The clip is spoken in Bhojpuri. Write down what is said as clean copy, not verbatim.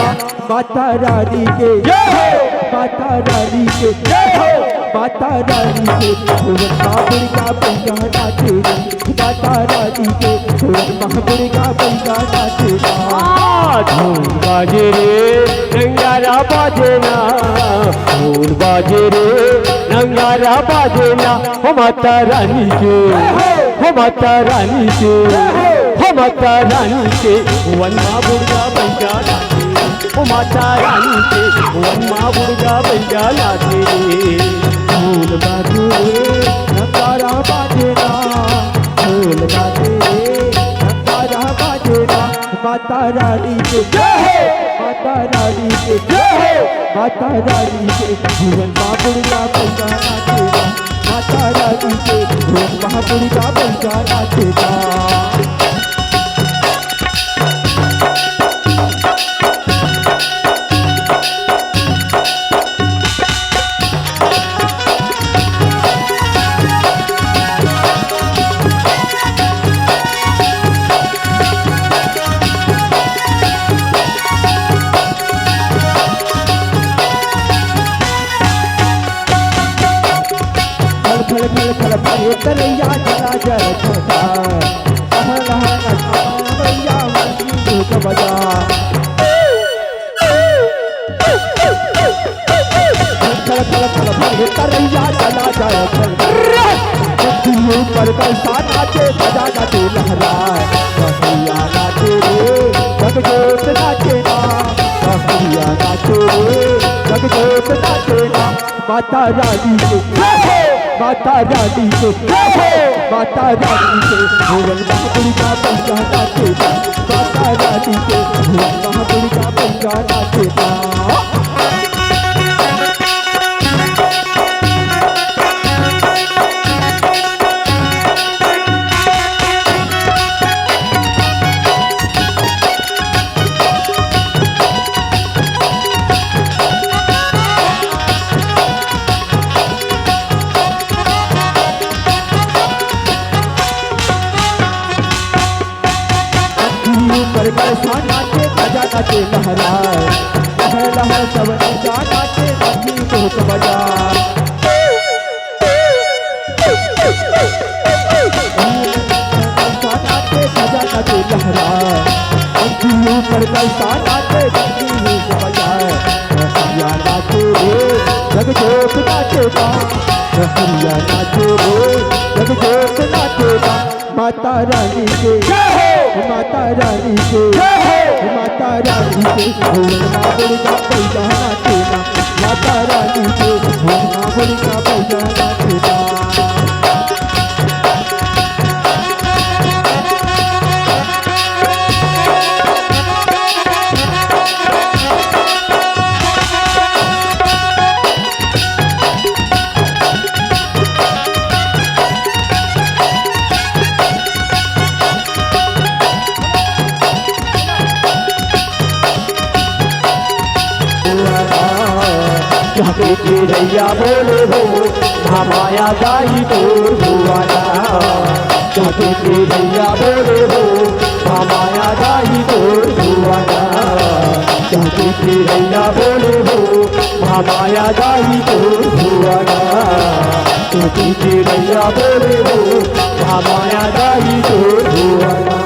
माता रानी के माता रानी के माता रानी के भुवन महापुर का पैसा नाचे माता रानी के भुवन महापुर का पैसा नाचे ढोल बाजे रे नंगारा बाजे ना ढोल बाजे रे नंगारा बाजे ना हो माता रानी के हो माता रानी के हो माता रानी के भुवन महापुर का पैसा नाचे हो माता रानी के भुवन महापुर का पैसा नाचे ढोल बाजे रे नगारा बाजे ना ढोल बाजे रे नगारा बाजे ना माता रानी के माता रानी के माता रानी के भुवन महापुर का पैसा नाचेगा माता रानी के भुवन महापुर का पैसा नाचेगा तरैया जला जल छोटा भैया बजा तरैया जला जल पर कैसा नाचे बजा नाचे लहराए भैया नाचे रे जगजोत नाचे ना भैया नाचे रे जगजोत नाचे ना माता रानी के माता रानी के माता रानी के भुवन महापुर का पैसा नाचेगा माता रानी के भुवन महापुर का पैसा नाचेगा पर कैसा नाचे बजा नाचे लहराए लहर लहर सब जा नाचे नदी बहुत बजा नाचे बजा नाचे लहराए पर कैसा नाचे नदी बहुत बजाए हरिया नाचे रे जगजोत नाचेगा हरिया नाचे रे जगजोत नाचेगा माता रानी के माता रानी के माता रानी के भुवन महापुर का पैसा नाचेगा माता रानी के भुवन महापुर का पैसा नाचेगा जाके चिड़ैया बोले हो हमाया जाई तो भुआना जाके चिड़ैया बोले हो हमाया जाई तो भुआना जाके चिड़ैया बोले हो हमाया जाई तो भुआना जाके चिड़ैया बोले हो हमाया जाई तो भुआना